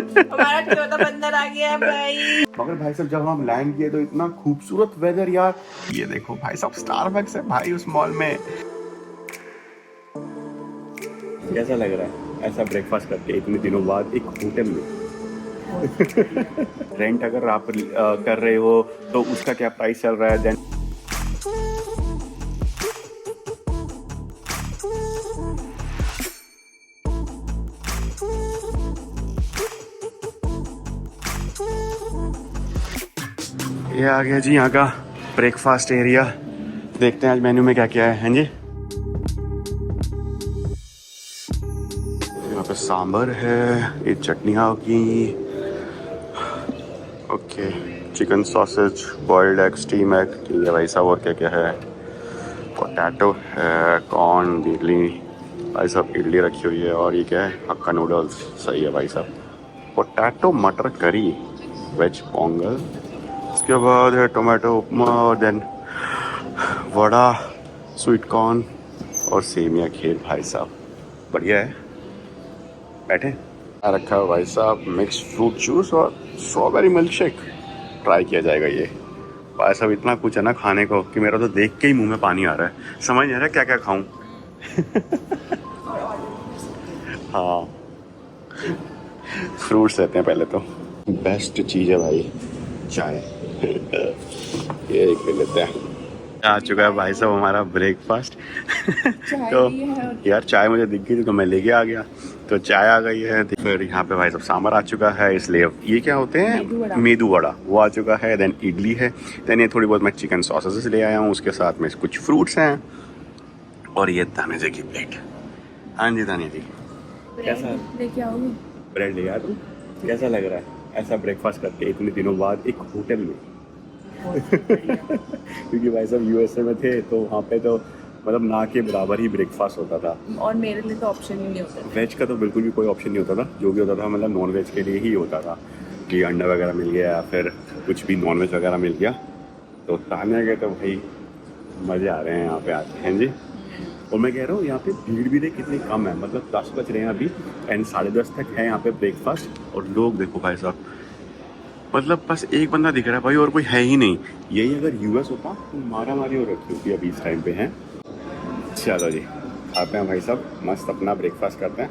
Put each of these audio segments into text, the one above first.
हमारा टोयोटा बंदर आ गया भाई। मगर भाई साहब जब हम लैंड किए तो इतना खूबसूरत वेदर यार। ये देखो भाई साहब स्टारबक्स है भाई उस मॉल में। कैसा लग रहा है ऐसा ब्रेकफास्ट करके इतने दिनों बाद एक होटल में? रेंट अगर आप कर रहे हो तो उसका क्या प्राइस चल रहा है देन। ये आ गया जी यहाँ का ब्रेकफास्ट एरिया। देखते हैं आज मेन्यू में क्या क्या है। हैं जी, यहाँ पे सांभर है, ये चटनियाँ होगी, okay, chicken sausage, boiled egg, steam egg, ठीक है भाई साहब। और क्या क्या है, पोटैटो है, कॉर्न, इडली, भाई साहब इडली रखी हुई है। और ये क्या है, हक्का नूडल्स, सही है भाई साहब। पोटैटो मटर करी, वेज पोंगल, उसके बाद है टोमेटो उपमा, और देन वड़ा, स्वीट कॉर्न और सेमिया खीर। भाई साहब बढ़िया है। बैठे रखा है भाई साहब मिक्स फ्रूट जूस और स्ट्रॉबेरी मिल्क शेक। ट्राई किया जाएगा ये। भाई साहब इतना कुछ है ना खाने को कि मेरा तो देख के ही मुंह में पानी आ रहा है, समझ नहीं आ रहा क्या क्या खाऊं। हाँ, फ्रूट्स रहते हैं पहले तो। बेस्ट चीज़ है भाई चाय। ये एक ले लेते हैं। आ चुका है भाई साहब हमारा ब्रेकफास्ट। तो यार चाय मुझे दिख गई थी तो मैं लेके आ गया, तो चाय आ गई है। फिर यहाँ पे भाई साहब सांभर आ चुका है, इसलिए ये क्या होते हैं, मेदू वड़ा, वो आ चुका है। देन इडली है, देन ये थोड़ी बहुत मैं चिकन सॉसेस ले आया हूँ, उसके साथ में कुछ फ्रूट्स हैं, और ये तानिया जी की प्लेट। हाँ जी तानिया जी, कैसा लेके आओगे? ब्रेड ले आया तुम? कैसा लग रहा है ऐसा ब्रेकफास्ट करके इतने दिनों बाद एक होटल में? क्योंकि भाई साहब यूएसए में थे तो वहाँ पे तो मतलब ना के बराबर ही ब्रेकफास्ट होता था, और मेरे लिए तो ऑप्शन ही नहीं होता। वेज का तो बिल्कुल भी कोई ऑप्शन नहीं होता था। जो भी होता था मतलब नॉन वेज के लिए ही होता था कि अंडा वगैरह मिल गया या फिर कुछ भी नॉन वेज वगैरह मिल गया। तो तानिया के तो भाई मज़े आ रहे हैं यहाँ पे आते हैं जी। और मैं कह रहा हूँ यहाँ पे भीड़ भी देख कितनी कम है, मतलब 10 बज रहे हैं अभी एंड 10:30 तक है यहाँ पे ब्रेकफास्ट। और लोग देखो भाई साहब, मतलब बस एक बंदा दिख रहा है भाई और कोई है ही नहीं। यही अगर यूएस होता तो मारा मारी हो रखी होती अभी इस टाइम पे है। चलो जी खाते हैं भाई साहब, मस्त अपना ब्रेकफास्ट करते हैं।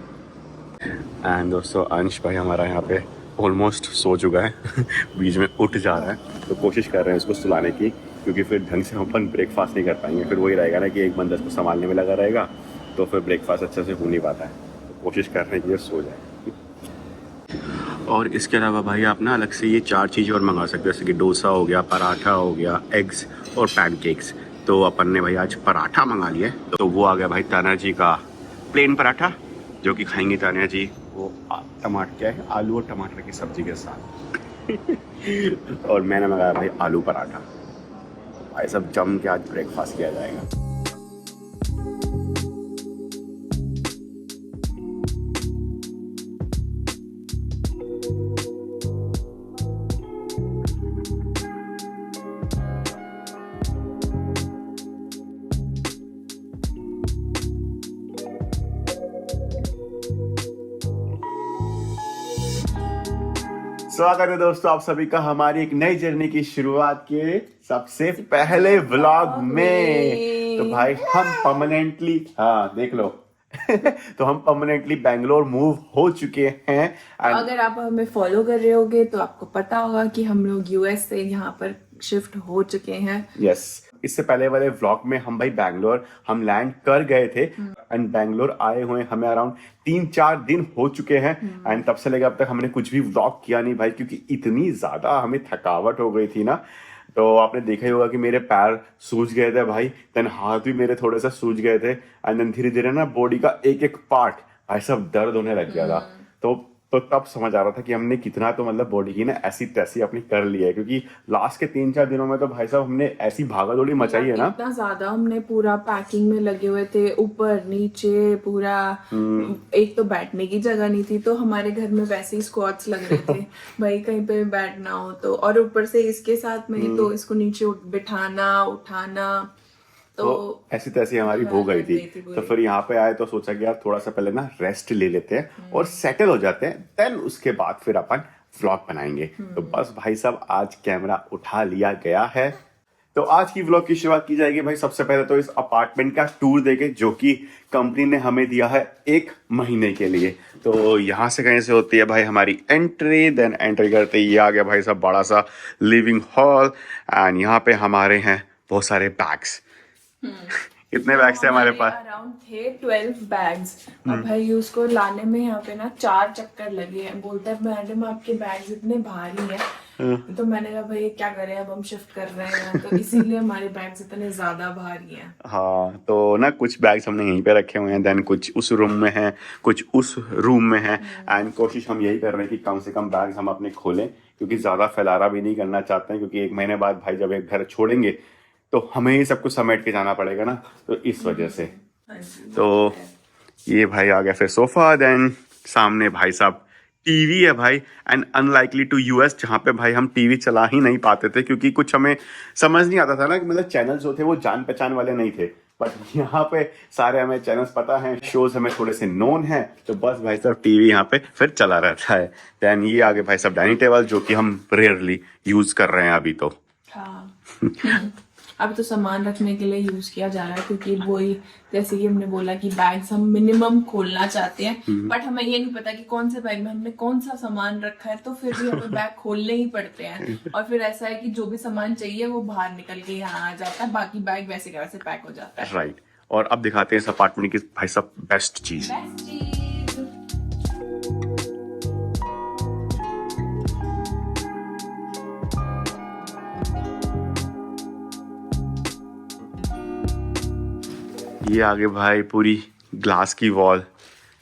एंड दोस्तों अंश भाई हमारा यहाँ पे ऑलमोस्ट सो चुका है। बीच में उठ जा रहा है, तो कोशिश कर रहे हैं इसको सुलाने की, क्योंकि फिर ढंग से हम अपन ब्रेकफास्ट नहीं कर पाएंगे। फिर वही रहेगा ना कि एक बंदा इसको संभालने में लगा रहेगा, तो फिर ब्रेकफास्ट अच्छे से हो नहीं पाता है। तो कोशिश कर रहे हैं कि ये सो जाए। और इसके अलावा भाई आप ना अलग से ये 4 चीज़ें और मंगा सकते हो, जैसे कि डोसा हो गया, पराठा हो गया, एग्स और पैनकेक्स। तो अपन ने भाई आज पराठा मंगा लिया, तो वो आ गया भाई तानिया जी का प्लेन पराठा, जो कि खाएंगी तानिया जी वो टमाटर, क्या है, आलू और टमाटर की सब्जी के साथ। और मैंने मंगाया भाई आलू पराठा। भाई सब जम के आज ब्रेकफास्ट किया जाएगा। स्वागत है दोस्तों आप सभी का हमारी एक नई जर्नी की शुरुआत के सबसे पहले व्लॉग में। तो भाई हम परमानेंटली, हाँ देख लो। तो हम परमानेंटली बेंगलोर मूव हो चुके हैं। अगर आप हमें फॉलो कर रहे होगे तो आपको पता होगा कि हम लोग यूएस से यहाँ पर शिफ्ट हो चुके हैं। यस, इससे पहले वाले व्लॉग में हम भाई बैंगलोर हम लैंड कर गए थे एंड बैंगलोर आए हुए हमें अराउंड 3-4 दिन हो चुके हैं। एंड तब से लेकर अब तक हमने कुछ भी व्लॉग किया नहीं भाई, क्योंकि इतनी ज्यादा हमें थकावट हो गई थी ना। तो आपने देखा ही होगा कि मेरे पैर सूज गए थे भाई, देन हाथ भी मेरे थोड़े से सूज गए थे, एंड देन धीरे धीरे ना बॉडी का एक एक पार्ट भाई सब दर्द होने लग गया था। तो तब समझ आ रहा था कि हमने कितना तो मतलब बॉडी की ना ऐसी तैसी अपनी कर ली है, क्योंकि लास्ट के 3-4 दिनों में तो भाई साहब हमने ऐसी भागा दौड़ी मचाई है ना। इतना ज्यादा हमने पूरा पैकिंग में लगे हुए थे, ऊपर नीचे पूरा। एक तो बैठने की जगह नहीं थी, तो हमारे घर में वैसे ही स्क्वाट्स लग रहे थे भाई कहीं पे बैठना हो तो। और ऊपर से इसके साथ में तो इसको नीचे बिठाना उठाना तो ऐसी तैसी हमारी हो गई थी। तो फिर यहाँ पे आए तो सोचा कि यार थोड़ा सा पहले ना रेस्ट ले लेते हैं और सेटल हो जाते हैं, देन उसके बाद फिर अपन व्लॉग बनाएंगे। तो बस भाई साहब आज कैमरा उठा लिया गया है। तो आज की व्लॉग की शुरुआत की जाएगी भाई सबसे पहले तो इस अपार्टमेंट का टूर देके, जो कि कंपनी ने हमें दिया है 1 महीने के लिए। तो यहाँ से कहीं से होती है भाई हमारी एंट्री, देन एंट्री करते ही ये आ गया भाई साहब बड़ा सा लिविंग हॉल, एंड यहाँ पे हमारे हैं बहुत सारे बैग्स। कितने बैग्स थे हमारे पास? अराउंड थे 12 बैग्स। अब भाई उसको लाने में यहाँ पे ना 4 चक्कर लगे हैं। बोलता है मैडम आपके बैग्स इतने भारी हैं। तो मैंने कहा भाई क्या करें, अब हम शिफ्ट कर रहे हैं तो इसीलिए हमारे बैग्स इतने ज्यादा भारी हैं। हाँ, तो ना कुछ बैग्स हमने यहीं पे रखे हुए हैं, देन कुछ उस रूम में हैं, कुछ उस रूम में हैं, एंड कोशिश हम यही कर रहे हैं कि कम से कम बैग्स हम अपने खोलें, क्योंकि ज्यादा फैलारा भी नहीं करना चाहते हैं, क्योंकि 1 महीने बाद भाई जब एक घर छोड़ेंगे तो हमें ही सब कुछ समेट के जाना पड़ेगा ना, तो इस वजह से। तो ये भाई आ गया फिर सोफा, देन सामने भाई साहब टीवी है भाई, एंड अनलाइकली टू यूएस जहाँ पे भाई हम टीवी चला ही नहीं पाते थे, क्योंकि कुछ हमें समझ नहीं आता था ना कि मतलब चैनल्स जो थे वो जान पहचान वाले नहीं थे। बट यहाँ पे सारे हमें चैनल्स पता हैं, शोज हमें थोड़े से नोन हैं, तो बस भाई साहब टीवी यहाँ पे फिर चला रहता है। देन ये आगे भाई साहब डाइनिंग टेबल, जो कि हम रेयरली यूज कर रहे हैं अभी तो। हाँ अब तो सामान रखने के लिए यूज किया जा रहा है, क्योंकि वही जैसे कि हमने बोला कि बैग्स हम मिनिमम खोलना चाहते हैं, बट हमें ये नहीं पता कि कौन से बैग में हमने कौन सा सामान रखा है, तो फिर भी हमें बैग खोलने ही पड़ते हैं। और फिर ऐसा है कि जो भी सामान चाहिए वो बाहर निकल के यहाँ आ जाता है, बाकी बैग वैसे का वैसे पैक हो जाता है। राइट। और अब दिखाते हैं इस अपार्टमेंट की भाई साहब बेस्ट चीज। ये आगे भाई पूरी ग्लास की वॉल,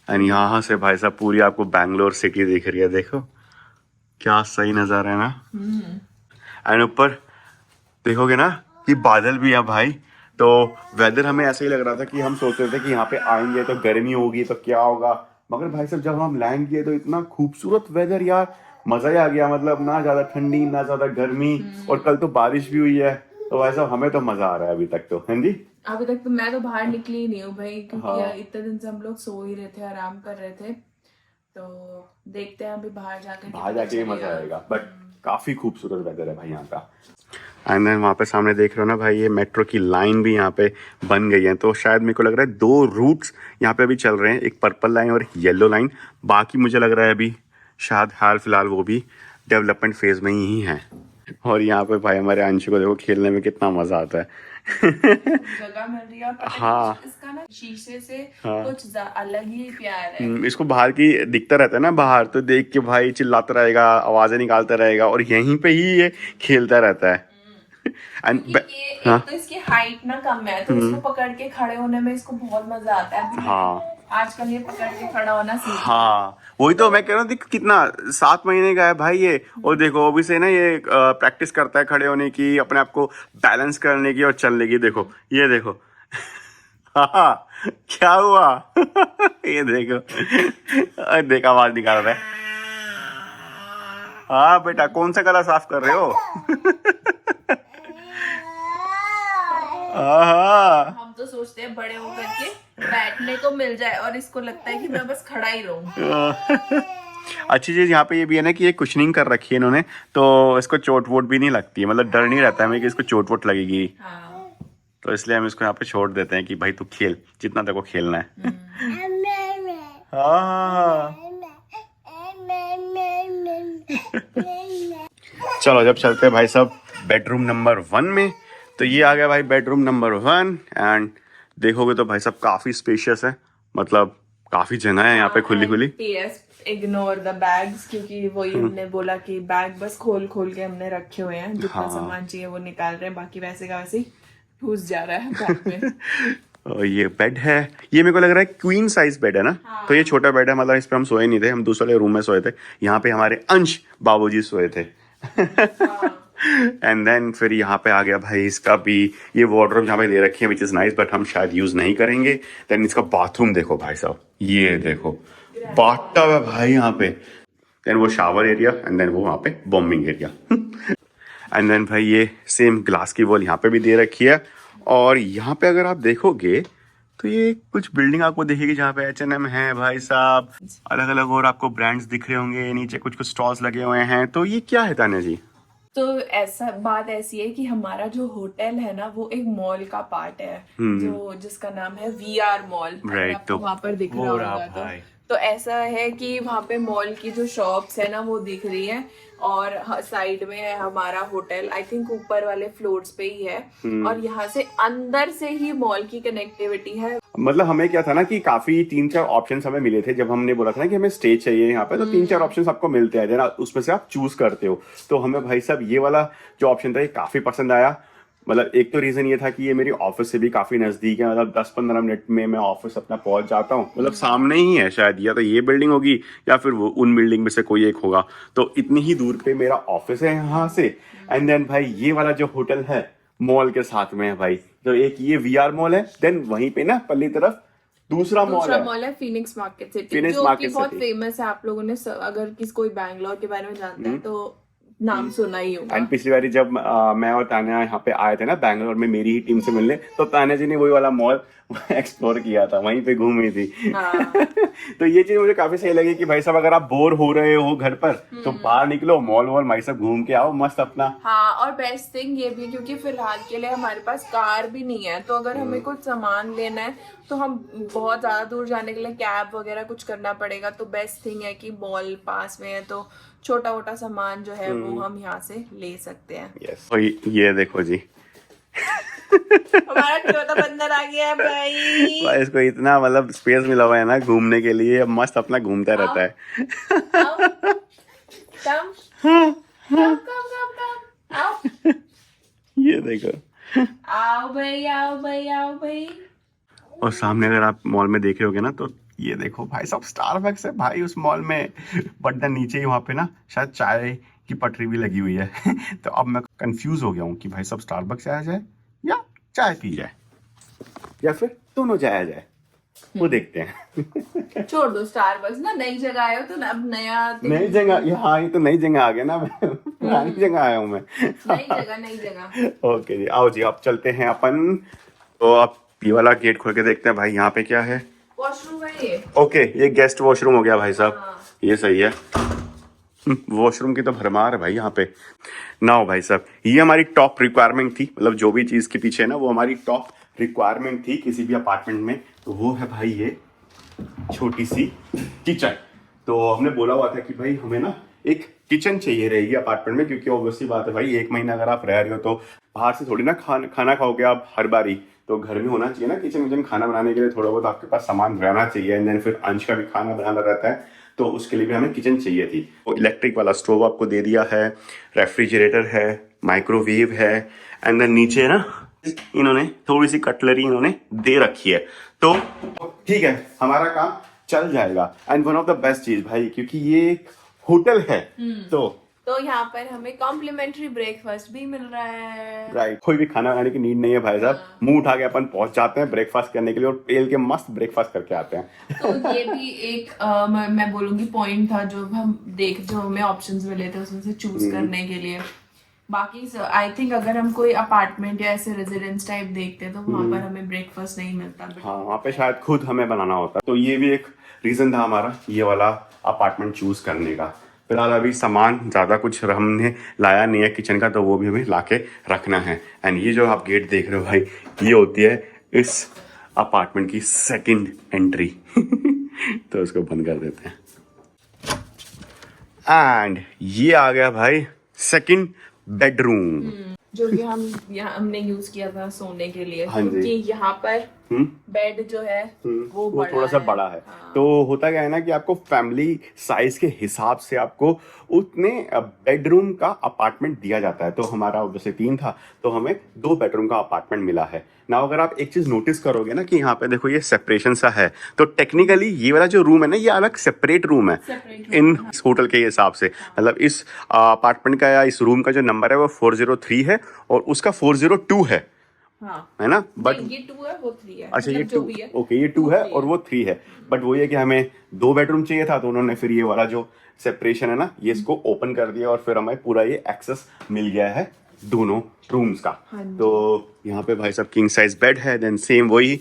एंड यहाँ से भाई साहब पूरी आपको बैंगलोर सिटी दिख रही है। देखो क्या सही नजारा है ना। एंड ऊपर देखोगे ना कि बादल भी है भाई, तो वेदर हमें ऐसा ही लग रहा था कि हम सोच रहे थे कि यहाँ पे आएंगे तो गर्मी होगी तो क्या होगा, मगर भाई साहब जब हम लैंड किए तो इतना खूबसूरत वेदर यार, मजा ही आ गया। मतलब ना ज्यादा ठंडी ना ज्यादा गर्मी, और कल तो बारिश भी हुई है, तो भाई साहब हमें तो मजा आ रहा है अभी तक तो। हाँ जी, अभी तक तो मैं तो बाहर निकली ही नहीं हूँ भाई, क्योंकि यार इतने दिन से हम लोग सो ही रहे थे, आराम कर रहे थे। तो देखते हैं अभी बाहर जाके मजा आएगा। बट काफी खूबसूरत वेदर है भाई यहाँ का। एंड देन वहाँ पे सामने देख रहे हो ना भाई, ये मेट्रो की लाइन भी यहाँ पे बन गई है। तो शायद मेरे को लग रहा है 2 रूट्स यहाँ पे अभी चल रहे हैं, एक पर्पल लाइन और येलो लाइन। बाकी मुझे लग रहा है अभी शायद हाल फिलहाल वो भी डेवलपमेंट फेज में ही है। और यहाँ पे भाई हमारे अंशु को देखो खेलने में कितना मजा आता है। जगह मिल रही है। हाँ, इसका ना शीशे से कुछ अलग ही प्यार है। इसको बाहर की दिखता रहता है ना, बाहर तो देख के भाई चिल्लाता रहेगा, आवाजें निकालता रहेगा, और यहीं पे ही ये खेलता रहता है। तो इसकी हाइट ना कम है, तो इसको पकड़ के खड़े होने में इसको बहुत मजा आता है। हाँ, आजकल ये पकड़ के खड़ा होना सीख। हाँ वही तो मैं कह रहा हूँ, देख कितना 7 महीने का है भाई ये, और देखो अभी से ना ये प्रैक्टिस करता है खड़े होने की, अपने आप को बैलेंस करने की और चलने की। देखो ये देखो। हाँ क्या हुआ? ये देखो, देखा आवाज निकाल रहा है। हाँ बेटा, कौन सा गला साफ कर रहे हो? हम तो सोचते हैं बड़े होकर के बैठने को मिल जाए, और इसको लगता है कि मैं बस खड़ा ही रहूं। अच्छी चीज यहाँ पे ये भी है ना कि ये कुशनिंग कर रखी है इन्होंने, तो इसको चोट वोट भी नहीं लगती है। मतलब डर नहीं रहता है हमें कि इसको चोट वोट लगेगी। तो इसलिए हम इसको यहाँ पे छोड़ देते हैं कि भाई तू खेल जितना तेरे को खेलना है। हाँ चलो जब चलते हैं भाई साहब बेडरूम नंबर 1 में। तो ये आ गया भाई बेडरूम नंबर 1, एंड देखोगे तो भाई साहब काफी स्पेशियस है, मतलब काफी जगह है यहाँ पे खुली खुली। इग्नोर द बैग्स, क्योंकि वही हमने बोला कि बैग बस खोल खोल के हमने रखे हुए हैं, जितना सामान चाहिए वो निकाल रहे हैं, बाकी वैसे का वैसे घुस जा रहा है बैग में। और ये बेड है, ये मेरे को लग रहा है क्वीन साइज बेड है ना। तो ये छोटा बेड है, मतलब इस पे हम सोए नहीं थे, हम दूसरे रूम में सोए थे। यहाँ पे हमारे अंश बाबूजी सोए थे। एंड देन फिर यहाँ पे आ गया भाई इसका भी ये वार्डरोब जहाँ पे दे रखी है, विच इज नाइस, बट हम शायद यूज नहीं करेंगे। देन इसका बाथरूम देखो भाई साहब, ये देखो बाथटब है भाई यहाँ पे। देन वो शावर एरिया, एंड देन वो वहाँ पे बॉम्बिंग एरिया। एंड देन भाई ये सेम ग्लास की वॉल यहाँ पे भी दे रखी है, और यहाँ पे अगर आप देखोगे तो ये कुछ बिल्डिंग आपको दिखेगी जहाँ पे H&M है भाई साहब, अलग अलग और आपको ब्रांड्स दिख रहे होंगे, नीचे कुछ कुछ स्टॉल्स लगे हुए हैं। तो ये क्या है तान्या जी? तो ऐसा बात ऐसी है कि हमारा जो होटल है ना वो एक मॉल का पार्ट है, जो जिसका नाम है VR मॉल। राइट, आपको तो वहां पर दिख रहा वो रहा होगा। भाई। तो ऐसा है कि वहां पे मॉल की जो शॉप्स है ना वो दिख रही है, और साइड में है हमारा होटल, आई थिंक ऊपर वाले फ्लोर्स पे ही है। और यहाँ से अंदर से ही मॉल की कनेक्टिविटी है। मतलब हमें क्या था ना कि काफी 3-4 ऑप्शंस हमें मिले थे जब हमने बोला था ना कि हमें स्टे चाहिए यहाँ पे, तो 3-4 ऑप्शंस आपको मिलते हैं देना, उसमें से आप चूज करते हो। तो हमें भाई साहब ये वाला जो ऑप्शन था ये काफी पसंद आया। मतलब एक तो रीजन ये था कि ये मेरी ऑफिस से भी काफी नजदीक है, मतलब 10-15 मिनट में मैं ऑफिस अपना पहुंच जाता हूँ, मतलब सामने ही है शायद, या तो ये बिल्डिंग होगी या फिर वो उन बिल्डिंग में से कोई एक होगा। तो इतनी ही दूर पे मेरा ऑफिस है यहाँ से। एंड देन भाई ये वाला जो होटल है मॉल के साथ में है भाई। तो एक ये VR मॉल है, देन वहीं पे ना पल्ली तरफ दूसरा मॉल है फीनिक्स मार्केट सिटी, Phoenix जो Market कि बहुत City। फेमस है। आप लोगों ने अगर किसी कोई बैंगलोर के बारे में जानते हैं तो नाम सुना ही होगा। एंड पिछली बारी जब मैं और तान्या यहाँ पे आए थे ना बैंगलोर में मेरी ही टीम से मिलने, तो तान्या जी ने वही वाला मॉल एक्सप्लोर किया था, वहीं पे घूमी थी। हाँ। तो ये चीज मुझे काफी सही लगी कि भाई साहब अगर आप बोर हो रहे हो घर पर तो बाहर निकलो, मॉल वॉल भाई साहब घूम के आओ मस्त अपना। हाँ, और बेस्ट थिंग ये भी क्योंकि फिलहाल के लिए हमारे पास कार भी नहीं है, तो अगर हमें कुछ सामान लेना है तो हम बहुत ज्यादा दूर जाने के लिए कैब वगैरह कुछ करना पड़ेगा। तो बेस्ट थिंग है कि मॉल पास में है, तो छोटा मोटा सामान जो है वो हम यहाँ से ले सकते हैं। यस, ये देखो जी हमारा छोटा बंदर आ गया है भाई। भाई इसको इतना मतलब स्पेस मिला हुआ है ना घूमने के लिए, मस्त अपना घूमता रहता है। कम कम कम कम आओ, ये देखो, आओ भाई आओ भाई आओ भाई। और सामने अगर आप मॉल में देखे होगे ना तो ये देखो भाई साहब स्टारबक्स है भाई उस मॉल में, बट द नीचे ही वहाँ पे ना शायद चाय की पटरी भी लगी हुई है। तो अब मैं कंफ्यूज हो गया हूँ कि भाई साहब स्टारबक्स आया जाए या चाय पी जाए या फिर दोनों जाया जाए, वो देखते हैं। छोड़ दो स्टारबक्स ना, नई जगह आए हो तो अब नया नई जगह, हाँ ये तो नई जगह आ गया ना, मैं पुरानी जगह आया हूँ मैं। नई जगह। ओके जी, आओ जी आप चलते हैं अपन। तो आप ये वाला गेट खोल के देखते हैं भाई यहाँ पे क्या है। वॉशरूम है ये। ओके, ये गेस्ट वॉशरूम हो गया भाई साहब। हाँ। ये सही है, वॉशरूम की तो भरमार है भाई यहाँ पे। ना हो भाई साहब, ये हमारी टॉप रिक्वायरमेंट थी, मतलब जो भी चीज के पीछे है ना वो हमारी टॉप रिक्वायरमेंट थी किसी भी अपार्टमेंट में। तो वो है भाई ये छोटी सी किचन। तो हमने बोला हुआ था कि भाई हमें ना एक किचन चाहिए रहेगी अपार्टमेंट में, क्योंकि ऑब्वियसली बात है भाई 1 महीना अगर आप रह रहे हो तो बाहर से थोड़ी ना खाना खाओगे आप हर बारी। तो घर में होना चाहिए ना किचन खाना बनाने के लिए, थोड़ा बहुत आपके पास सामान रहना चाहिए। एंड देन फिर अंश का भी खाना बनाना रहता है, तो उसके लिए भी हमें किचन चाहिए थी। वो इलेक्ट्रिक वाला स्टोव आपको दे दिया है, रेफ्रिजरेटर है, माइक्रोवेव है, एंड देन नीचे ना इन्होंने थोड़ी सी कटलरी इन्होंने दे रखी है। तो ठीक है, हमारा काम चल जाएगा। And one of the best चीज भाई, क्योंकि ये एक होटल है तो यहाँ पर हमें कॉम्प्लीमेंट्री ब्रेकफास्ट भी मिल रहा है। राइट, कोई भी खाना बनाने की नीड नहीं है भाई साहब, मुंह उठा के अपन पहुंच जाते हैं ब्रेकफास्ट करने के लिए और पेल के मस्त ब्रेकफास्ट करके आते हैं। तो ये भी एक मैं बोलूंगी पॉइंट था जो जो हमें ऑप्शंस मिले थे उसमें से चूज करने के लिए। बाकी आई थिंक अगर हम कोई अपार्टमेंट या ऐसे रेजिडेंस टाइप देखते हैं तो वहां पर हमें ब्रेकफास्ट नहीं मिलता। हाँ, वहाँ पे शायद खुद हमें बनाना होता। तो ये भी एक रीजन था हमारा ये वाला अपार्टमेंट चूज करने का। फिलहाल अभी सामान ज़्यादा कुछ हमने लाया नहीं है किचन का, तो वो भी हमें लाके रखना है। एंड ये जो आप गेट देख रहे हो भाई, ये होती है इस अपार्टमेंट की सेकंड एंट्री। तो उसको बंद कर देते हैं। एंड ये आ गया भाई सेकंड बेडरूम, जो कि हमने यूज किया था सोने के लिए। हाँ जी। क्योंकि यहाँ पर बेड जो है वो थोड़ा सा बड़ा है। हाँ। तो होता क्या है ना कि आपको फैमिली साइज के हिसाब से आपको उतने बेडरूम का अपार्टमेंट दिया जाता है। तो हमारा वैसे 3 था, तो हमें 2 बेडरूम का अपार्टमेंट मिला है ना। अगर आप एक चीज नोटिस करोगे ना कि यहाँ पे देखो ये सेपरेशन सा है, तो टेक्निकली ये वाला जो रूम है ना ये अलग सेपरेट रूम है इन होटल के हिसाब से। मतलब इस अपार्टमेंट का या इस रूम का जो नंबर है वो 403 है और उसका 402 है। हाँ। है ना, बट ये 2 है वो 3 है। अच्छा, ये मतलब 2, ओके, ये 2 है और वो 3 है। बट वो ये कि हमें 2 बेडरूम चाहिए था, तो उन्होंने फिर ये वाला जो सेपरेशन है ना ये इसको ओपन कर दिया और फिर हमें पूरा ये एक्सेस मिल गया है दोनों रूम्स का। हाँ जी। तो यहाँ पे भाई साहब किंग साइज बेड है, देन सेम वही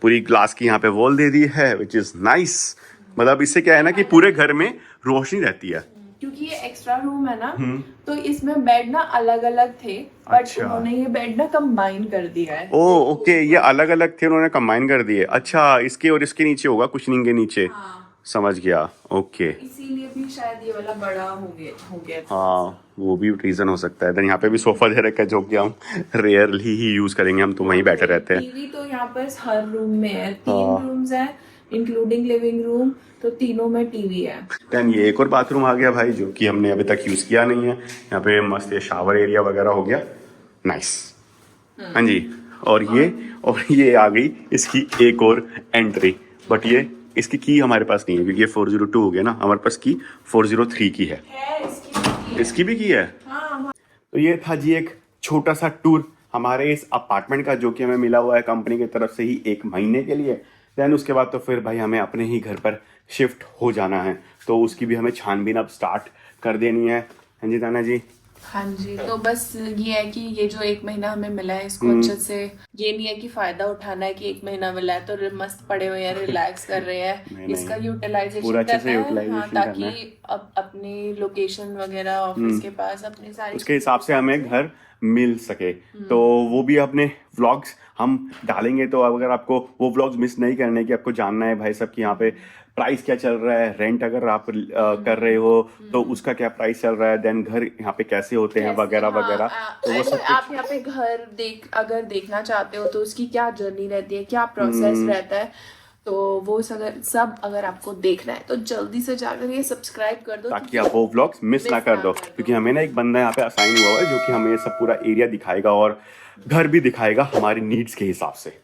पूरी ग्लास की यहाँ पे वॉल दे दी है, विच इज नाइस। मतलब इससे क्या है ना कि पूरे घर में रोशनी रहती है। क्योंकि ये एक्स्ट्रा रूम है ना, तो इसमें बेड ना अलग अलग थे, बट अच्छा। उन्होंने ये बेड ना कंबाइन कर दिया है। ओ ओके, ये अलग अलग थे, उन्होंने कंबाइन कर दिए। अच्छा, इसके और इसके नीचे होगा, कुशनिंग के नीचे। हाँ, समझ गया, ओके। इसीलिए भी शायद ये वाला बड़ा हो गया था। हाँ, वो भी रीजन हो सकता है। देन यहाँ पे भी सोफा दे रखा है जो कि हम रेयरली ही यूज करेंगे, हम तो वहीं बैठे रहते हैं। टीवी तो यहाँ पर हर रूम में है, हाँ। 3 रूम्स है इंक्लूडिंग लिविंग रूम, तो तीनों में टीवी है। देन ये एक और बाथरूम आ गया भाई, जो कि हमने अभी तक यूज किया नहीं है। यहाँ पे मस्त ये शावर एरिया वगैरह हो गया, नाइस। हाँ जी, और ये आ गई इसकी एक और एंट्री, बट ये इसकी की हमारे पास नहीं है क्योंकि ये 402 हो गया ना, हमारे पास की 403 की है। इसकी भी की है। हाँ। तो ये था जी एक छोटा सा टूर हमारे इस अपार्टमेंट का, जो कि हमें मिला हुआ है कंपनी की तरफ से ही 1 महीने के लिए। देन उसके बाद तो फिर भाई हमें अपने ही घर पर शिफ्ट हो जाना है, तो उसकी भी हमें छानबीन अब स्टार्ट कर देनी है। हाँ जी ताना जी। हाँ जी, तो बस ये है कि ये जो 1 महीना हमें मिला है इसको अच्छे से, ये नहीं है कि फायदा उठाना है कि 1 महीना मिला है तो मस्त पड़े हुए हैं, रिलैक्स कर रहे हैं। इसका यूटिलाइजेशन पूरा अच्छे से करना है, यूटिलाइजेशन हाँ, ताकि अब अपनी लोकेशन वगैरह ऑफिस के पास अपनी सारी उसके हिसाब से हमें घर मिल सके। तो वो भी अपने व्लॉग्स हम डालेंगे, तो अगर आपको वो व्लॉग्स मिस नहीं करने की, आपको जानना है भाई साहब कि यहाँ पे प्राइस क्या चल रहा है, रेंट अगर आप कर रहे हो तो उसका क्या प्राइस चल रहा है, देन घर यहाँ पे कैसे होते हैं वगैरह वगैरह, तो वो सब आप यहाँ पे घर अगर देखना चाहते हो तो उसकी क्या जर्नी रहती है, क्या प्रोसेस रहता है, तो वो सब अगर आपको देखना है तो जल्दी से जाकर ये सब्सक्राइब कर दो, ताकि आप वो व्लॉग्स मिस ना कर दो। क्योंकि हमें ना एक बंदा यहाँ पे असाइन हुआ है जो कि हमें ये सब पूरा एरिया दिखाएगा और घर भी दिखाएगा हमारी नीड्स के हिसाब से।